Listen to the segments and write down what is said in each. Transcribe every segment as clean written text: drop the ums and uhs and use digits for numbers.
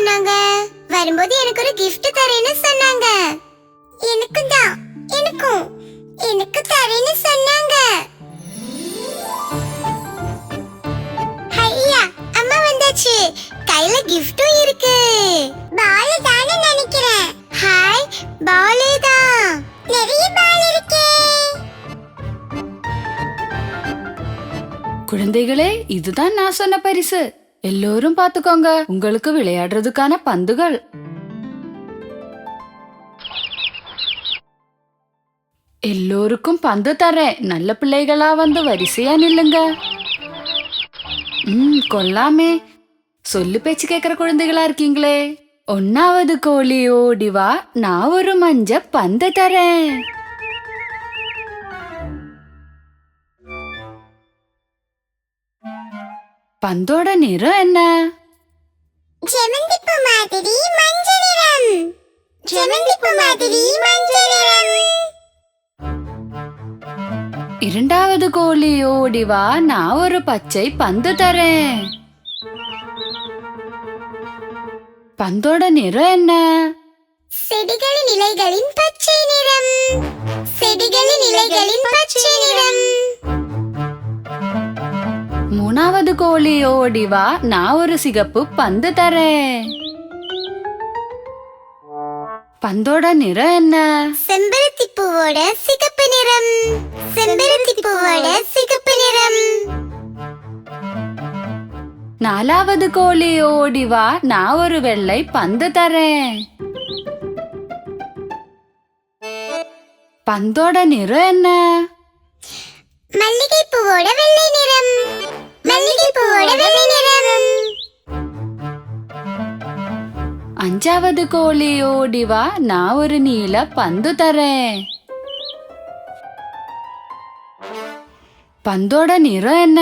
சொன்னாங்க? வரும்போது எனக்கு ஒரு gift தரேன்னு சொன்னாங்க. எனக்கும் தான், எனக்கு தரேன்னு சொன்னாங்க. ஐயா, அம்மா வந்தாச்சு. கையில கிஃப்டும் இருக்கு. பால் தானே நினைக்கிறேன். ஹாய், பாலே தான். நிறைய பால் இருக்கே. குழந்தைகளே, இதுதான் நான் சொன்ன பரிசு. எல்லோரும் பாத்துக்கோங்க, உங்களுக்கு விளையாடுறதுக்கான பந்துகள். எல்லோருக்கும் பந்து தரேன். நல்ல பிள்ளைகளா வந்து வரிசையா நில்லுங்க. கொல்லாமே. சொல்லு பேச்சு கேக்குற குழந்தைகளா இருக்கீங்களே. 1வது கோழி ஓடிவா, நான் ஒரு மஞ்ச பந்து தரேன். பந்தோட நிறம் என்ன? செமந்திப்பூ மாதிரி மஞ்சள் நிறம். செமந்திப்பூ மாதிரி மஞ்சள் நிறம். 2வது கோழி ஓடிவா, நான் ஒரு பச்சை பந்து தரேன். பந்தோட நிறம் என்ன? செடிகளின் இலைகளின் பச்சை நிறம். செடிகளின் இலைகளின் பச்சை நிறம். 3வது கோழி ஓடிவா, நான் ஒரு சிகப்பு பந்து தரேன். பந்தோட நிறம் என்ன? செம்பருத்தி பூவோட சிகப்பு நிறம். செம்பருத்தி பூவோட சிகப்பு நிறம். 4வது கோழி ஓடிவா, நான் ஒரு வெள்ளை பந்து தரேன். பந்தோட நிறம் என்ன? மல்லிகை பூவோட வெள்ளை நிறம். மல்லிகை பூவோட வெள்ளை நிறம். 5வது கோழி ஓடிவா, நான் ஒரு நீல பந்து தரேன். பந்தோட நிறம் என்ன?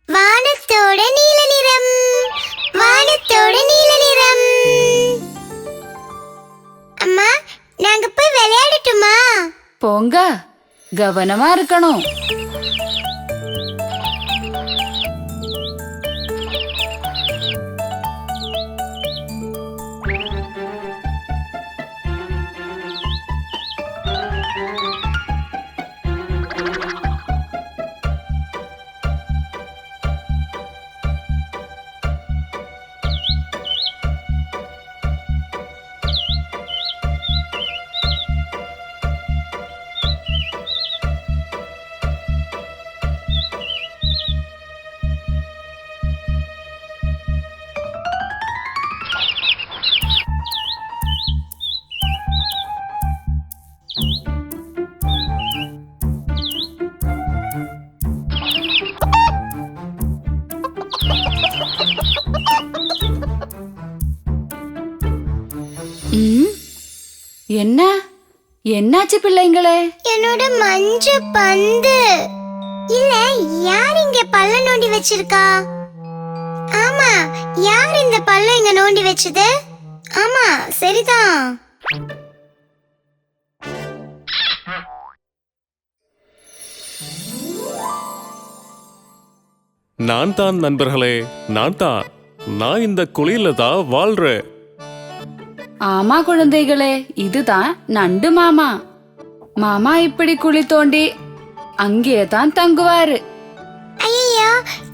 வானத்தோட நீல நிறம். வானத்தோட நீல நிறம். அம்மா, நாங்க போய் விளையாடட்டுமா? போங்க, கவனமா இருக்கணும். என்ன என்னாச்சு பிள்ளைங்களே? என்னோட மஞ்ச பந்து. இல்ல, யார் இங்க பல்ல நோண்டி வச்சிருக்கா? ஆமா, யார் இந்த பல்ல இங்க நோண்டி வச்சது? ஆமா, சரிதான். நான் தான் நண்பர்களே, நான் இந்த குழியில தான் வாழ்றேன். ஆமா குழந்தைகளே, இதுதான் நண்டு மாமா. மாமா இப்படி குழி தோண்டி அங்கே தான் தங்குவாரு. ஐயோ,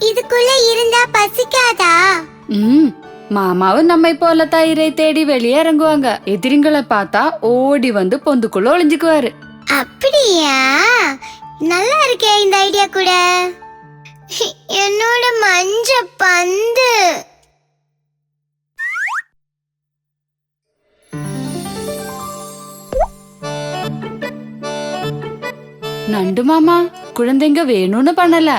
இதுக்குள்ள இருந்தா பசிக்காதா? மாமாவும் நம்மை போல தயிரை தேடி வெளியே இறங்குவாங்க. எதிரிங்களை பார்த்தா ஓடி வந்து பொந்துக்குள்ள ஒளிஞ்சுக்குவாரு. அப்படியா? நல்லா இருக்கே இந்த ஐடியா கூட. என்னோட மஞ்ச பந்து. நண்டு மாமா, குழந்தைங்க வேணும்னு பண்ணல.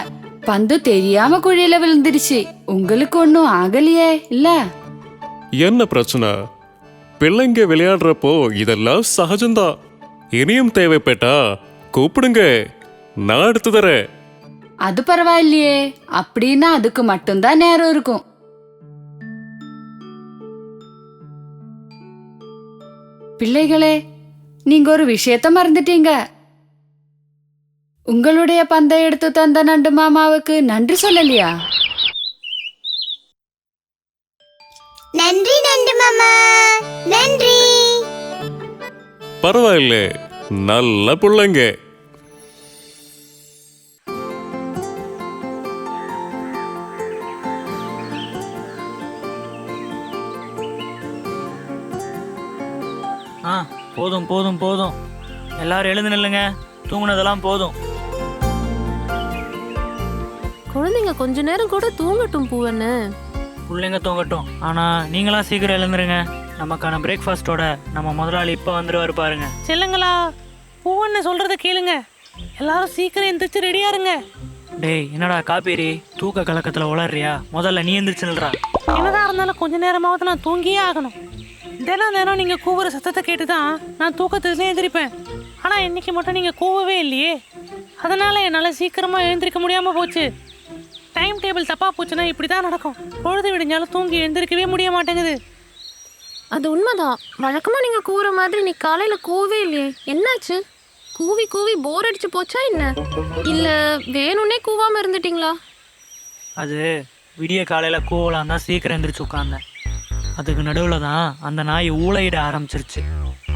பந்து தெரியாம குழியில விழுந்துருச்சு. உங்களுக்கு ஒன்னும் ஆகலையே இல்ல? என்ன பிரச்சனை? பிள்ளைங்க விளையாடுறப்போ இதெல்லாம் சகஜம்தான். இனியும் தேவைப்பட்டா கூப்பிடுங்க, நான் எடுத்து தரேன். அது பரவாயில்லையே. அப்படின்னா அதுக்கு மட்டும்தான் நேரம் இருக்கும். பிள்ளைகளே, நீங்க ஒரு விஷயத்த மறந்துட்டீங்க. உங்களுடைய பந்தை எடுத்து தந்த நண்டு மாமாவுக்கு நன்றி சொல்லலையா? நன்றி நண்டு மாமா, நன்றி. பரவாயில்ல, நல்ல பிள்ளைங்க. போதும் போதும் போதும், எல்லாரும் எழுந்து நில்லுங்க. தூங்குனதெல்லாம் போதும். குழந்தைங்க கொஞ்ச நேரம் கூட தூங்கட்டும் பூவன்னு. பிள்ளைங்க தூங்கட்டும், ஆனால் நீங்களாம் சீக்கிரம் எழுந்துருங்க. நமக்கான பிரேக்ஃபாஸ்ட்டோட நம்ம முதலாளி இப்போ வந்துருவாரு பாருங்க. செல்லுங்களா, பூவன்னு சொல்றத கேளுங்க. எல்லாரும் சீக்கிரம் எந்திரிச்சு ரெடியா இருங்க. டேய், என்னடா காப்பீரி, தூக்க கலக்கத்தில் உளறியா? முதல்ல நீ எந்திரிச்சு நில்றா. என்னதான் இருந்தாலும் கொஞ்ச நேரமாவது நான் தூங்கியே ஆகணும். தினம் நீங்க கூவுற சத்தத்தை கேட்டுதான் நான் தூக்கத்துலேயே எந்திரிப்பேன். ஆனா இன்னைக்கு மட்டும் நீங்க கூவவே இல்லையே, அதனால என்னால சீக்கிரமா எழுந்திருக்க முடியாம போச்சு. டைம் டேபிள் தப்பா போச்சுன்னா இப்படிதான் நடக்கும். பொழுது விடிஞ்சாலும் தூங்கி எழுந்திருக்கவே முடிய மாட்டேங்குது. அது உண்மைதான். வழக்கமா நீங்க கூற மாதிரி நீ காலையில கூவே இல்லையே, என்னாச்சு? கூவி கூவி போர் அடிச்சு போச்சா என்ன? இல்ல வேணும்னே கூவாம இருந்துட்டீங்களா? அது விடிய காலையில் கூவலாம் தான் சீக்கிரம் எந்திரிச்சு உட்காந்தேன். அதுக்கு நடுவில் தான் அந்த நாய் ஊளையிட ஆரம்பிச்சிருச்சு.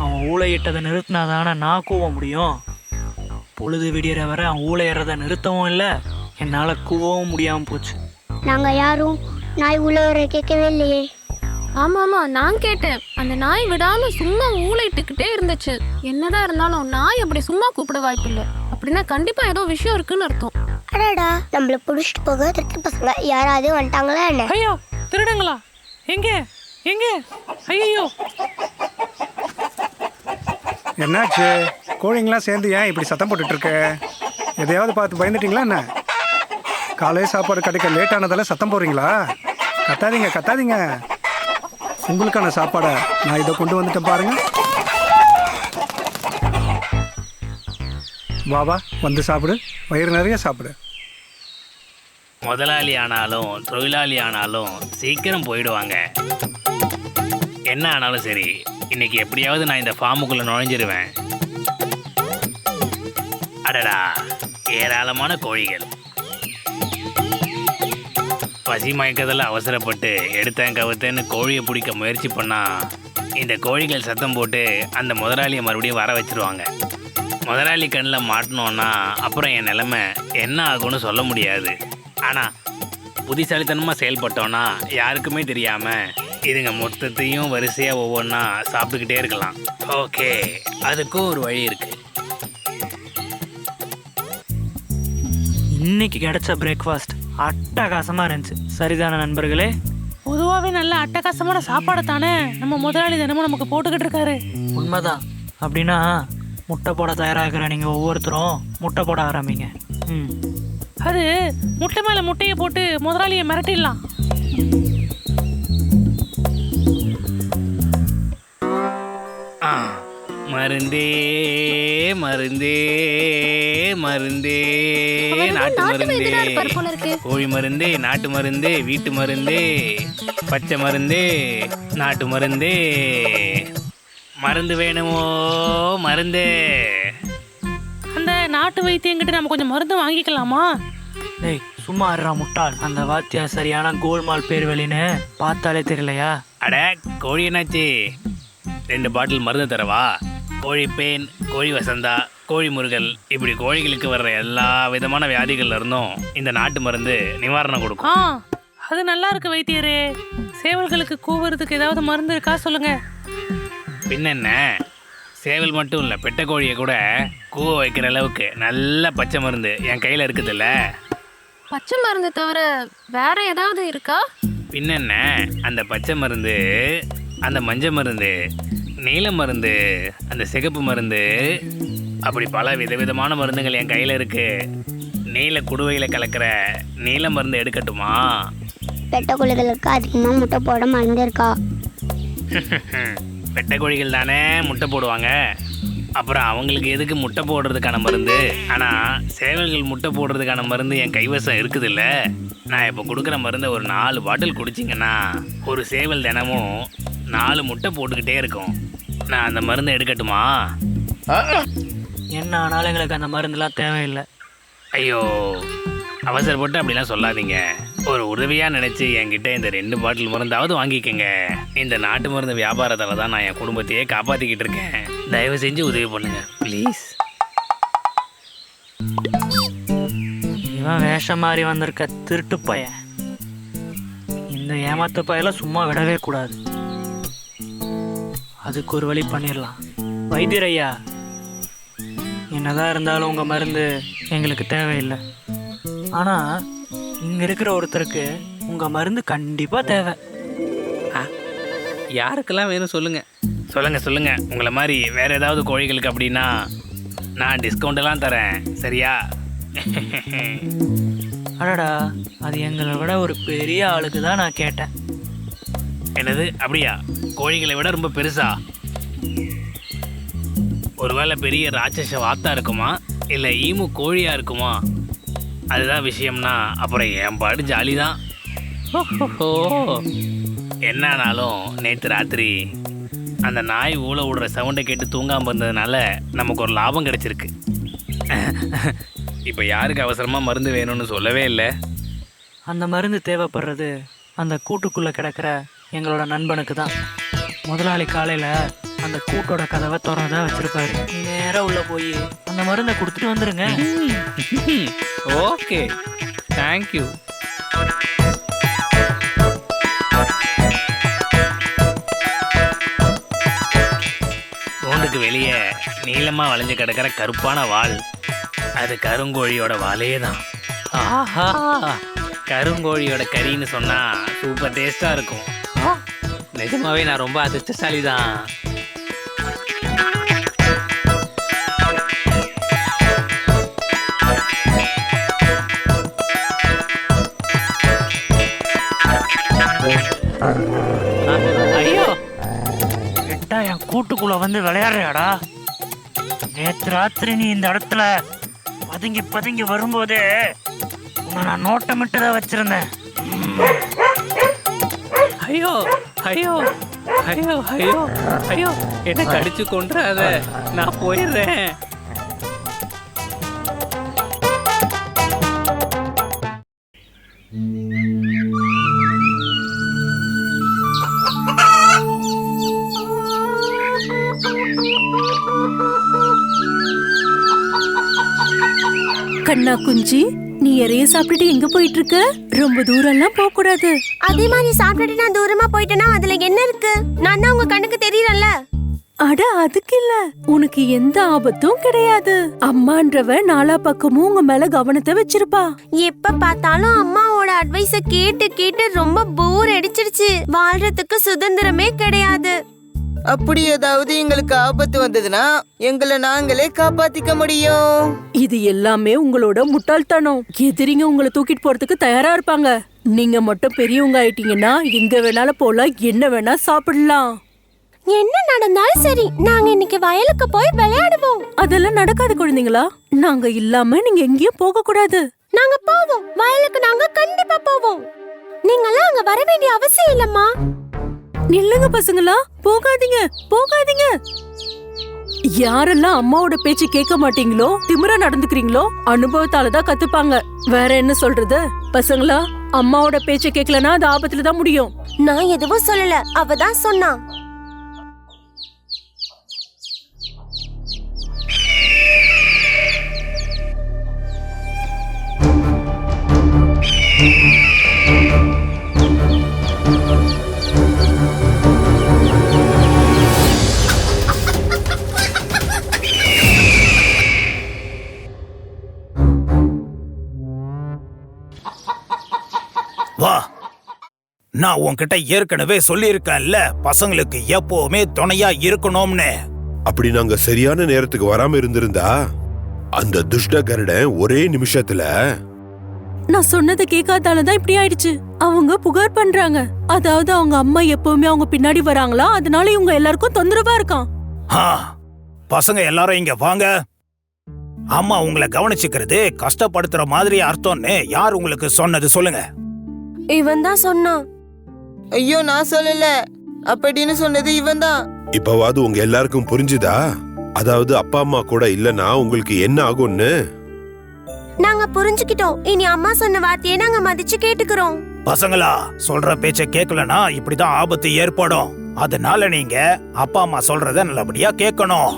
அவன் ஊளையிட்டதை நிறுத்தினா தானே நான் கூவ முடியும். பொழுது விடியற வரை அவன் ஊளையிறதை நிறுத்தவும் இல்லை, என்னால் கூவவும் முடியாமல் போச்சு. நாங்க யாரும் நாய் உள்ள கேட்கவே இல்லையே. ஆமா ஆமா, நான் கேட்டேன். அந்த நாய் விடாம சும்மா ஊளையிட்டுக்கிட்டே இருந்துச்சு. என்னதான் இருந்தாலும் நாய் அப்படி சும்மா கூப்பிட வாய்ப்பு இல்லை. அப்படின்னா கண்டிப்பா ஏதோ விஷயம் இருக்குன்னு அர்த்தம். அடடா, நம்மள புடிச்சிட்டு போக திருட்டு பசங்க யாராவது வந்துட்டாங்களா என்ன? ஐயோ, திருடுங்களா? எங்க எங்க? ஐயோ, என்னாச்சு? கோழிங்களாம் சேர்ந்து ஏன் இப்படி சத்தம் போட்டுட்டு இருக்க? எதையாவது பார்த்து பயந்துட்டீங்களா என்ன? காலை சாப்பாடு கிடைக்க லேட் ஆனதால சத்தம் போடுறீங்களா? கத்தாதீங்க கத்தாதீங்க. உங்களுக்கான சாப்பாடை நான் இதை கொண்டு வந்துட்டேன் பாருங்க. வா வா, வந்து சாப்பிடு, வயிறு நிறைய சாப்பிடு. முதலாளி ஆனாலும் தொழிலாளி ஆனாலும் சீக்கிரம் போயிடுவாங்க. என்ன ஆனாலும் சரி, இன்னைக்கு எப்படியாவது நான் இந்த ஃபார்முக்குள்ளே நுழைஞ்சிருவேன். அடடா, ஏராளமான கோழிகள். பசி மயக்கத்தில் அவசரப்பட்டு எடுத்தேன் கவுத்தேன்னு கோழியை பிடிக்க முயற்சி பண்ணால் இந்த கோழிகள் சத்தம் போட்டு அந்த முதலாளியை மறுபடியும் வர வச்சிருவாங்க. முதலாளி கண்ணில் மாட்டினோன்னா அப்புறம் என் நிலைமை என்ன ஆகும்னு சொல்ல முடியாது. ஆனால் புத்திசாலித்தனமாக செயல்பட்டோன்னா யாருக்குமே தெரியாமல் இதுங்க மொத்தத்தையும் வரிசையாக ஒவ்வொன்றா சாப்பிட்டுக்கிட்டே இருக்கலாம். ஓகே, அதுக்கும் ஒரு வழி இருக்குது. இன்னைக்கு கிடைச்ச பிரேக்ஃபாஸ்ட் அட்டகாசமாக இருந்துச்சு. சரிதான நண்பர்களே? பொதுவாகவே நல்ல அட்டகாசமான சாப்பாடு தானே நம்ம முதலாளி தினமும் நமக்கு போட்டுக்கிட்டு இருக்காரு. உண்மைதான். அப்படின்னா முட்டை போட தயாராகிற நீங்கள் ஒவ்வொருத்தரும் முட்டை போட ஆரம்பிங்க. அது முட்டை மேலே முட்டையை போட்டு முதலாளியை மிரட்டிடலாம். மருந்தே மருந்தே மருந்தே, நாட்டு மருந்தே, கோழி மருந்தே, நாட்டு மருந்தே, வீட்டு மருந்தே, பச்சை மருந்தே, நாட்டு மருந்தே, மருந்து வேணுமோ மருந்தே. அந்த நாட்டு வைத்தியங்கிட்ட நம்ம கொஞ்சம் மருந்து வாங்கிக்கலாமா? டேய், சும்மா இருறா முட்டாள். அந்த வாத்தியா சரியான கோல்மால் பேர் வெளின்னு பார்த்தாலே தெரியலையா? அட கோழி, என்னாச்சு? 2 பாட்டில் மருந்து தரவா? கோழி பேன், கோழி வசந்தா, கோழி முருகல், இப்படி கோழிகளுக்கு வர்ற எல்லா விதமான வியாதிகள்ல இருந்தும் இந்த நாட்டு மருந்து நிவாரணம் கொடுக்கும். அது நல்லா இருக்கு வைத்தியரே. சேவல்களுக்கு கூவுறதுக்கு ஏதாவது மருந்து இருக்கா சொல்லுங்க. பின்னென்ன, சேவல் மட்டும் இல்லை, பெட்டை கோழியை கூட கூவ வைக்கிற அளவுக்கு நல்ல பச்சை மருந்து என் கையில் இருக்குதுல்ல. பச்சை மருந்து தவிர வேற ஏதாவது இருக்கா? பின்னென்ன, அந்த பச்சை மருந்து, அந்த மஞ்சள் மருந்து, நீல மருந்து, அந்த சிகப்பு மருந்து, அப்படி பல விதவிதமான மருந்துகள் என் கையில் இருக்கு. நீல குடுவையில் கலக்கிற நீல மருந்து எடுக்கட்டுமா? பெட்ட கோழிகளுக்கு அதிகமாக முட்டை போட மருந்து இருக்கா? பெட்டை கோழிகள் தானே முட்டை போடுவாங்க, அப்புறம் அவங்களுக்கு எதுக்கு முட்டை போடுறதுக்கான மருந்து? ஆனால் சேவல்கள் முட்டை போடுறதுக்கான மருந்து என் கைவசம் இருக்குதுல்ல. நான் இப்போ கொடுக்குற மருந்தை ஒரு 4 பாட்டில் குடிச்சிங்கன்னா ஒரு சேவல் தினமும் 4 முட்டை போட்டுக்கிட்டே இருக்கும். நான் அந்த மருந்தை எடுக்கட்டுமா? என்ன ஆனாலும் எங்களுக்கு அந்த மருந்துலாம் தேவையில்லை. ஐயோ, அவசரப்பட்டு அப்படிலாம் சொல்லாதீங்க. ஒரு உதவியா நினைச்சு என்கிட்ட இந்த 2 பாட்டில் மருந்தாவது வாங்கிக்கங்க. இந்த நாட்டு மருந்து வியாபாரத்தால தான் நான் என் குடும்பத்தையே காப்பாத்திக்கிட்டு இருக்கேன். தயவு செஞ்சு உதவி பண்ணுங்க ப்ளீஸ். இவன் வேஷம் மாறி வந்திருக்க திருட்டு பையன். இந்த ஏமாத்து பையல சும்மா விடவே கூடாது. அதுக்கு ஒரு வழி பண்ணிடலாம். வைத்தியர் ஐயா, என்னதான் இருந்தாலும் உங்க மருந்து எங்களுக்கு தேவையில்லை. ஆனா இங்க இருக்கிற ஒருத்தருக்கு உங்க மருந்து கண்டிப்பா தேவை. யாருக்கெல்லாம் வேணும் சொல்லுங்க. சொல்லுங்க. உங்களை மாதிரி வேற ஏதாவது கோழிகளுக்கு அப்படின்னா நான் டிஸ்கவுண்ட் எல்லாம் தரேன், சரியா? அடடா, அது எங்களை விட ஒரு பெரிய ஆளுக்கு தான் நான் கேட்டேன். என்னது அப்படியா? கோழிகளை விட ரொம்ப பெருசா? ஒருவேளை பெரிய ராட்சச வாத்தா இருக்குமா இல்லை ஈமு கோழியா இருக்குமா? அதுதான் விஷயம்னா அப்புறம் என் பாடு ஜாலி தான். என்னானாலும் நேற்று ராத்திரி அந்த நாய் ஊழ விடுற சவுண்டை கேட்டு தூங்காமல் இருந்ததுனால நமக்கு ஒரு லாபம் கிடைச்சிருக்கு. இப்போ யாருக்கு அவசரமாக மருந்து வேணும்னு சொல்லவே இல்லை. அந்த மருந்து தேவைப்படுறது அந்த கூட்டுக்குள்ளே கிடக்கிற எங்களோட நண்பனுக்கு தான். முதலாளி காலையில் அந்த கூட்டோட கதவை திறந்தா வச்சிருப்பாரு. நேராக உள்ளே போய் அந்த மருந்தை கொடுத்துட்டு வந்துடுங்க. Okay, thank you. கூண்டுக்கு வெளியே நீளமாக வளைஞ்சு கிடக்கிற கருப்பான வால், அது கருங்கோழியோட வாலே தான். ஆஹா, கருங்கோழியோட கறின்னு சொன்னா சூப்பர் டேஸ்டா இருக்கும். நிஜமாவே நான் ரொம்ப அதிர்ஷ்டசாலி தான். ஐயோ, கிட்டா என் கூட்டுக்குள்ள வந்து விளையாடுறியாடா? நேற்று ராத்திரி நீ இந்த இடத்துல பதுங்கி வரும்போது உன்னை நான் நோட்டமிட்டு தான் வச்சிருந்தேன். ஐயோ ஐயோ ஐயோ ஐயோ ஐயோ, என்ன கடிச்சு கொன்றாத, நான் போயிடுறேன். கண்ணா குஞ்சி, நீ இறைய சாப்பிட்டுட்டு எங்க போயிட்டு இருக்க? ரொம்ப தூரம் எல்லாம் போக கூடாது. அதே மாதிரி சாப்பிட்டுட்டு நான் தூரமா போயிட்டேன்னா அதுல என்ன இருக்கு? நான் தான் உங்க கண்ணுக்கு தெரியறேன்ல. அட அதுக்கு இல்ல, உனக்கு எந்த ஆபத்தும் கிடையாது. அம்மான்றவ நாலா பக்கமும் உங்க மேல கவனத்தை வச்சிருப்பா. எப்ப பார்த்தாலும் அம்மாவோட அட்வைஸ கேட்டு ரொம்ப போர் அடிச்சிருச்சு. வாழ்றதுக்கு சுதந்திரமே கிடையாது. அப்படி ஏதாவது எங்களுக்கு ஆபத்து வந்ததுன்னா எங்களை நாங்களே காப்பாத்திக்க முடியும். இது எல்லாமே உங்களோட முட்டாள்தனம். எதிரிங்க உங்களை தூக்கிட்டு போறதுக்கு தயாரா இருப்பாங்க. நீங்க மட்டும் பெரியவங்க ஆயிட்டீங்கன்னா எங்க வேணாலும் போலாம், என்ன வேணா சாப்பிடலாம். என்ன நடந்தாலும் சரி, நாங்க இன்னைக்கு வயலுக்கு போய் விளையாடுவோம். அதெல்லாம் நடக்காது குழந்தைங்களா. நாங்க இல்லாம நீங்க எங்கேயும் போக கூடாது. நாங்க போவோம், வயலுக்கு நாங்க கண்டிப்பா போவோம். நீங்களாம் அங்க வர வேண்டிய அவசியம் இல்லம்மா. நில்லுங்க பசங்களா, போகாதீங்க போகாதீங்க. யாரெல்லாம் அம்மாவோட பேச்சு கேட்க மாட்டீங்களோ, திமிரா நடந்துக்கிறீங்களோ, அனுபவத்தாலதான் கத்துப்பாங்க. வேற என்ன சொல்றது? பசங்களா, அம்மாவோட பேச்ச கேட்கலன்னா அது ஆபத்துல தான் முடியும். நான் எதுவும் சொல்லல, அவதான் சொன்னா. வா, நான் உன்கிட்ட ஏற்கனவே சொல்லியிருக்கேன்ல, பசங்களுக்கு எப்பவுமே துணையா இருக்கணும்னு. அப்படி நாங்க சரியான நேரத்துக்கு வராம இருந்திருந்தா அந்த துஷ்ட கருடன் ஒரே நிமிஷத்துல நான் சொன்னதை கேட்காதாலதான் இப்படி ஆயிடுச்சு. அவங்க புகார் பண்றாங்க. அதாவது அவங்க அம்மா எப்பவுமே அவங்க பின்னாடி வராங்களா, அதனால இவங்க எல்லாருக்கும் தொந்தரவா இருக்கான். பசங்க எல்லாரும் இங்க வாங்க. அம்மா உங்களை கவனிச்சுக்கிறது கஷ்டப்படுத்துற மாதிரி அர்த்தம்னு யார் உங்களுக்கு சொன்னது சொல்லுங்க. இவன் தான் சொன்னான். ஐயோ, நான் சொல்லல, அப்படின்னு சொன்னது இவன் தான். இப்பவாது உங்க எல்லாருக்கும் புரிஞ்சுதா? அதாவது அப்பா அம்மா கூட இல்லனா உங்களுக்கு என்ன ஆகும்னு. நாங்க புரிஞ்சுக்கிட்டோம். இனி அம்மா சொன்ன வார்த்தையை நாங்க மதிச்சு கேட்டுக்கிறோம். பசங்களா, சொல்ற பேச்ச கேட்கலனா இப்படிதான் ஆபத்து ஏற்படும். அதனால நீங்க அப்பா அம்மா சொல்றத நல்லபடியா கேட்கணும்.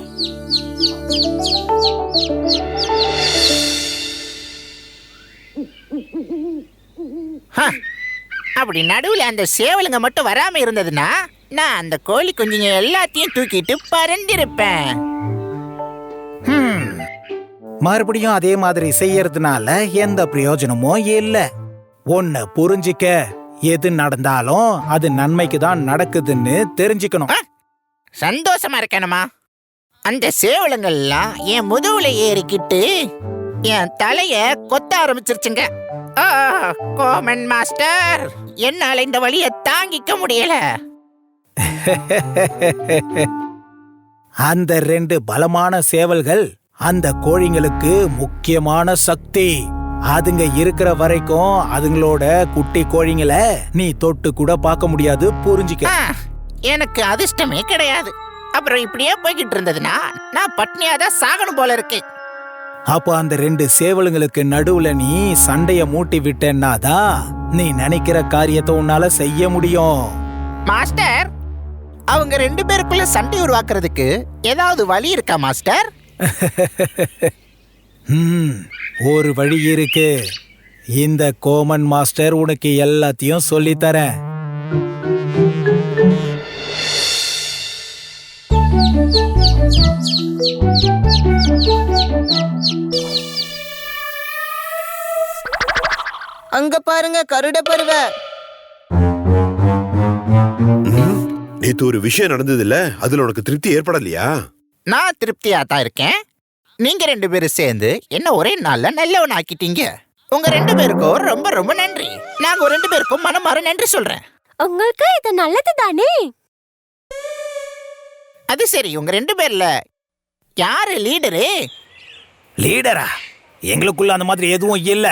அப்படி நடுவுல அந்த சேவலுங்க மட்டும் வராம இருந்ததுன்னா நான் அந்த கோழி குஞ்சுங்க எல்லாத்தையும் தூக்கிட்டு பறந்திருப்பேன். மறுபடியும் அதே மாதிரி செய்யறதுனால எந்த பிரயோஜனமும் இல்ல. ஒன்னு புரிஞ்சிக்க, எது நடந்தாலும் அது நன்மைக்கு தான் நடக்குதுன்னு தெரிஞ்சுக்கணும். சந்தோஷமா இருக்கணுமா? அந்த சேவலுங்கெல்லாம் என் முதுகுல ஏறிக்கிட்டு என் தலைய கொத்த ஆரம்பிச்சிருச்சுங்க. கோமன் மாஸ்டர், என்னால இந்த வலியை தாங்கிக்க முடியல. அந்த 2 பலமான சேவல்கள் அந்த கோழிங்களுக்கு முக்கியமான சக்தி. அதுங்க இருக்கிற வரைக்கும் அதுங்களோட குட்டி கோழிங்களை நீ தொட்டு கூட பார்க்க முடியாது, புரிஞ்சுக்க. எனக்கு அதிர்ஷ்டமே கிடையாது. அப்புறம் இப்படியே போய்கிட்டு இருந்ததுன்னா நான் பட்னியாதான் சாகணும் போல இருக்கு. அப்போ அந்த 2 சேவலுங்களுக்கு நடுவுல நீ சண்டைய மூட்டி விட்டேன்னாதான் நீ நினைக்கிற காரியத்தை உன்னால செய்ய முடியும். மாஸ்டர், அவங்க 2 பேருக்குள்ள சண்டை உருவாக்குறதுக்கு ஏதாவது வழி இருக்கா மாஸ்டர்? ஒரு வழி இருக்கு. இந்த கோமன் மாஸ்டர் உனக்கு எல்லாத்தையும் சொல்லித்தரேன். அங்க பாருங்க, கருட பருவ. நேத்து ஒரு விஷயம் நடந்தது இல்ல, அதுல உனக்கு திருப்தி ஏற்படலையா? நான் திருப்தியா தான் இருக்கேன். நீங்க 2 பேரும் சேர்ந்து என்ன ஒரே நாள்ல நல்லவன் ஆக்கிட்டீங்க. உங்க 2 பேருக்கும் ரொம்ப ரொம்ப நன்றி. நாங்க 2 பேருக்கும் மனமாற நன்றி சொல்றேன். உங்களுக்கு இது நல்லது தானே? அது சரி, உங்க 2 பேர்ல யாரு லீடரு? லீடரா? எங்களுக்குள்ள அந்த மாதிரி எதுவும் இல்ல.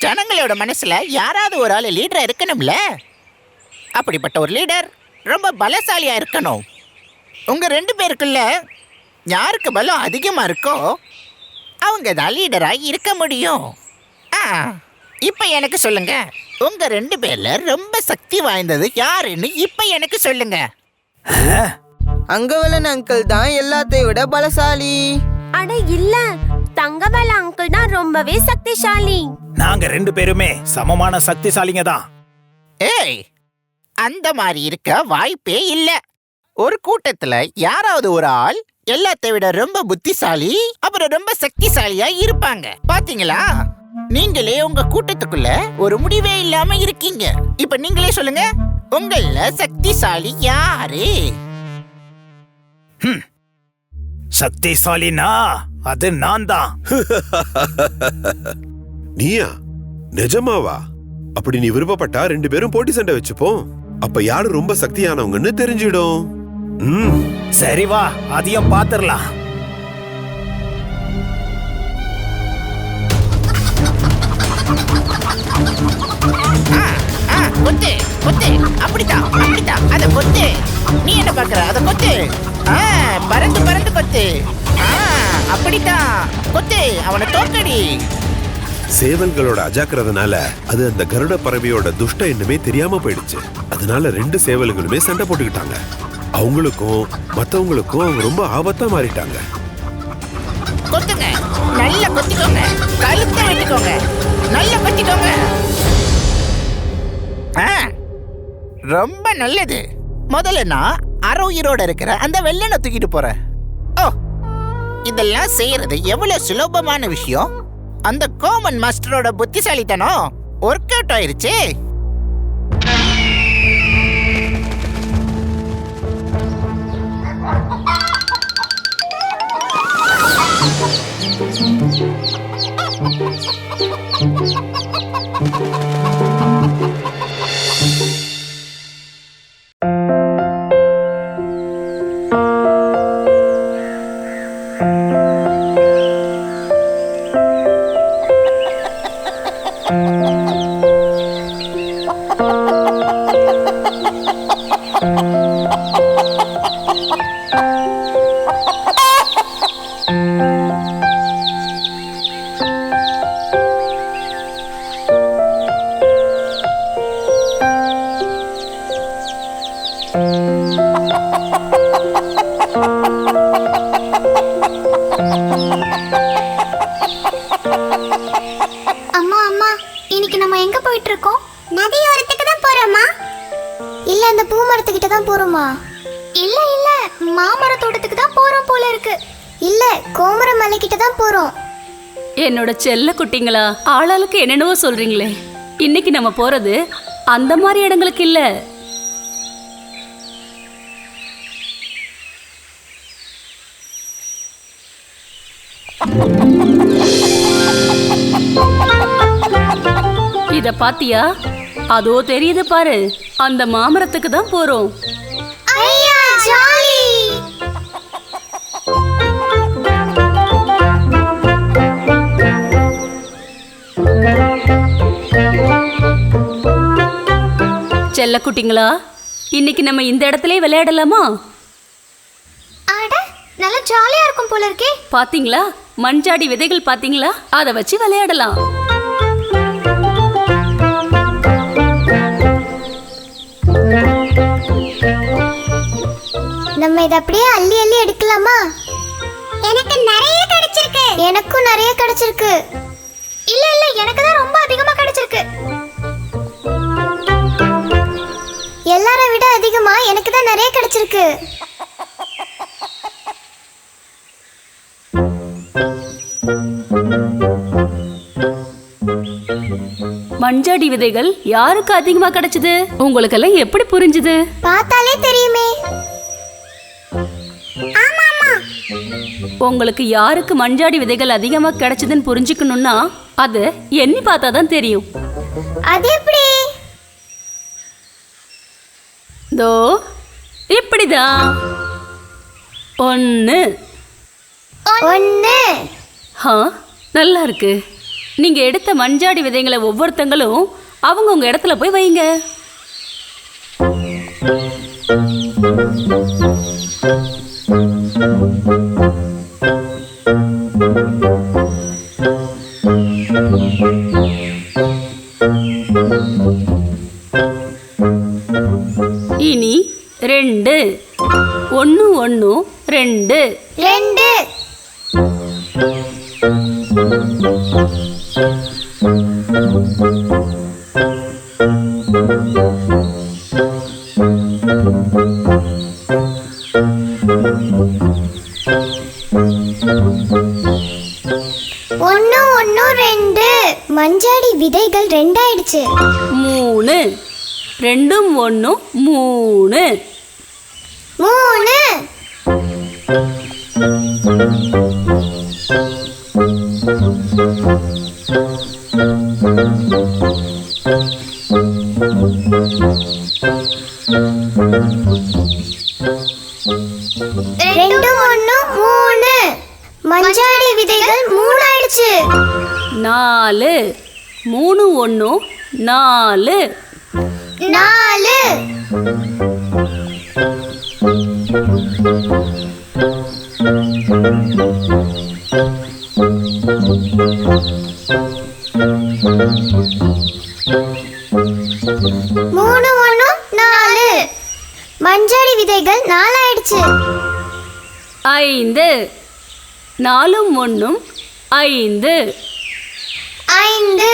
ஜனங்களோட மனசுல யாராவது ஒரு ஆளு லீடரா இருக்கணும்ல. அப்படிப்பட்ட ஒரு லீடர் ரொம்ப பலசாலியா இருக்கணும். உங்க 2 பேருக்குள்ள யாருக்கு பலம் அதிகமா இருக்கோ அவங்க தான் லீடரா இருக்க முடியும். இப்ப எனக்கு சொல்லுங்க, உங்க 2 பேர்ல ரொம்ப சக்தி வாய்ந்தது யாருன்னு இப்ப எனக்கு சொல்லுங்க. அங்கவலன் அங்கிள் தான் எல்லாத்தையும் விட பலசாலி. அட இல்ல, தங்கவேல அங்கிள் தான் ரொம்பவே சக்திசாலி. நாங்க 2 பேருமே சமமான சக்திசாலிங்க தான். ஏய், அந்த மாதிரி இருக்க வாய்ப்பே இல்ல. ஒரு கூட்டத்துல யாராவது ஒரு ஆள் எல்லாத்தை விட ரொம்ப புத்திசாலி அப்புறம் ரொம்ப சக்திசாலியா இருப்பாங்க. பாத்தீங்களா? நீங்களே உங்க கூட்டத்துக்குள்ள ஒரு முடிவே இல்லாம இருக்கீங்க. இப்ப நீங்களே சொல்லுங்க, உங்கள சக்திசாலி யாரு? சக்திசாலினா அது நான் தான். நீயா? நிஜமாவா? அப்படி நீ விருப்பப்பட்டா 2 பேரும் போட்டி சண்டை வச்சுப்போம். அப்ப யாரு ரொம்ப சக்தியானவங்கன்னு தெரிஞ்சிடும். சரி வா, அதையும் பாத்துரலாம். கொத்து கொத்து, அப்படிதான் அப்படிதான், அத கொத்து. நீ என்ன பாக்குற? அத கொத்து. பறந்து பறந்து கொத்து. அப்படிதான் கொத்து, அவனை தோக்கடி. சேவல்களோட அஜாக்கிரதனால அது அந்த கருட பறவையோட துஷ்ட எண்ணமே தெரியாம போயிடுச்சு. அதனால 2 சேவல்களுமே சண்டை போட்டுக்கிட்டாங்க. அவங்களுக்கும் மத்தவங்களுக்கும் அவங்க ரொம்ப ஆபத்தா மாறிட்டாங்க. கொத்துங்க, நல்லா கொத்திக்கோங்க, கழுத்தை வெட்டிக்கோங்க, நல்லா கொத்திக்கோங்க. ரொம்ப நல்லது. முதல்ல நான் அரை உயிரோட இருக்கிற அந்த வெள்ளனை தூக்கிட்டு போறேன். ஓ, இதெல்லாம் செய்யறது எவ்வளவு சுலபமான விஷயம். அந்த கோமன் மாஸ்டரோட புத்திசாலித்தனம் ஒர்க் அவுட் ஆயிருச்சு. அம்மா அம்மா, இன்னைக்கு நம்ம எங்க போயிட்டு இருக்கோம்? நதியோரத்துக்கு தான் போறோமா? இல்ல அந்த பூ மரத்துக்கிட்ட தான் போறோமா? இல்ல இல்ல, மாமர தோட்டத்துக்கு தான் போறோம் போல இருக்கு. இல்ல, கோமர மலை கிட்ட தான் போறோம். என்னோட செல்ல குட்டிங்களா, ஆளாளுக்கு என்னென்னவோ சொல்றீங்களே. இன்னைக்கு நம்ம போறது அந்த மாதிரி இடங்களுக்கு இல்ல. இத பாத்தியா? அதோ தெரியுது பாரு, அந்த மாமரத்துக்கு தான் போறோம். ஐயா ஜாலி! செல்ல குட்டிங்களா, இன்னைக்கு நம்ம இந்த இடத்துலயே விளையாடலாமா? அட, நல்ல ஜாலியா இருக்கும் போல இருக்கே. பாத்தீங்களா, மஞ்சாடி விதைகள் பாத்தீங்களா? அத வச்சு விளையாடலாம். நம்ம இத அப்படியே அள்ளி அள்ளி எடுக்கலாமா? எனக்கு நிறைய கிடைச்சிருக்கு. எனக்கும் நிறைய கிடைச்சிருக்கு. இல்ல இல்ல, எனக்கு தான் ரொம்ப அதிகமா கிடைச்சிருக்கு. எல்லாரை விட அதிகமா எனக்கு தான் நிறைய கிடைச்சிருக்கு. மஞ்சாடி விதைகள் யாருக்கு அதிகமா கிடைச்சது? உங்களுக்கெல்லாம் எப்படி புரிஞ்சுது? பார்த்தாலே தெரியுமே. ஆமா ஆமா. உங்களுக்கு யாருக்கு மஞ்சாடி விதைகள் அதிகமா கிடைச்சதுன்னு புரிஞ்சுக்கணும்னா அது எண்ணி பார்த்தா தான் தெரியும். அது எப்படி? தோ இப்படிதான். 1 1. நல்லா இருக்கு. நீங்க எடுத்த மஞ்சாடி விதைகளை ஒவ்வொருத்தங்களும் அவங்கவுங்க இடத்துல போய் வைங்க. இனி 2 1 1 2 2. ஒன்னு ஒன்னு 2. மஞ்சாடி விதைகள் 2 ஆயிடுச்சு. 3 2 1 3 3. ரெண்டு ஒன்னு 3. மஞ்சாடி விதைகள் 3 ஆயிடுச்சு. 4 3 1 4 4. மூணு ஒன்னு 4. மஞ்சாடி விதைகள் 4 ஆயிடுச்சு. 5 4 1 5 5.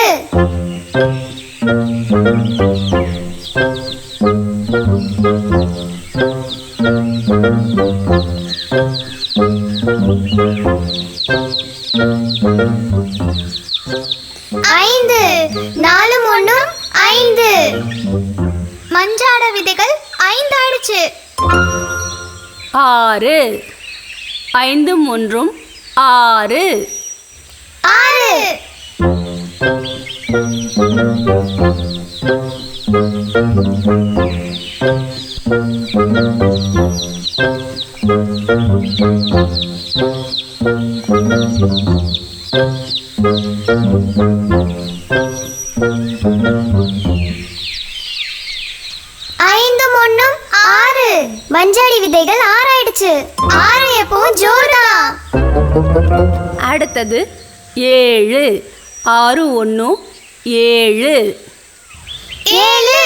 ஐந்து 4 1 5. மஞ்சாட விதைகள் 5 ஆயிடுச்சு. 6 5 1 6 6. ஐந்து ஒன்னும் 6. மஞ்சாடி விதைகள் 6 ஆயிடுச்சு. 6 எப்பவும் ஜோர்தான். அடுத்தது 7 6 1 7 7.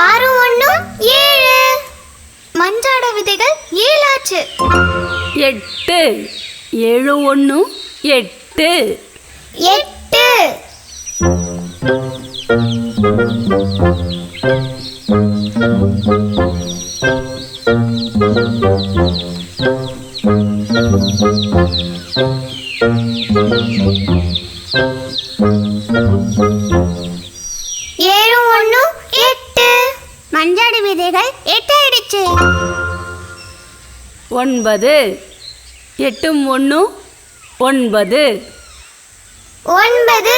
ஆறு ஒண்ணும் 7. மஞ்சாட விதைகள் 7 ஆச்சு. 8 7 1 8 8. ஏழு ஒண்ணு 8. மஞ்சாடு விதைகள் 8 ஆயிடுச்சு. 9 8 1 9 9.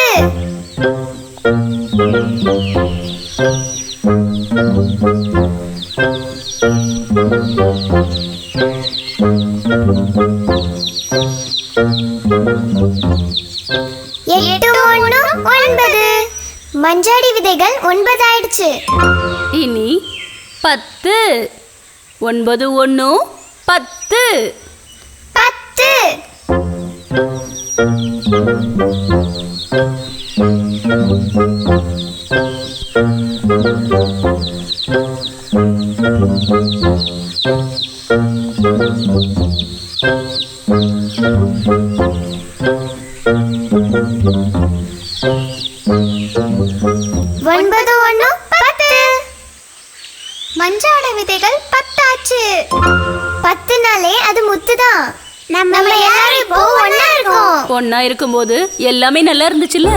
எட்டு ஒண்ணு 9. மஞ்சாடி விதைகள் 9 ஆயிடுச்சு. இனி 10 9 1 10 10. ஒன்பது ஒண்ணு 10. மஞ்சாட விதைகள் 10 ஆச்சு. 10 நாளே அது முத்துதான். நம்ம எல்லாரும் இப்போ ஒண்ணா இருக்கோம். ஒண்ணா இருக்கும்போது எல்லாமே நல்லா இருந்துச்சுல்ல?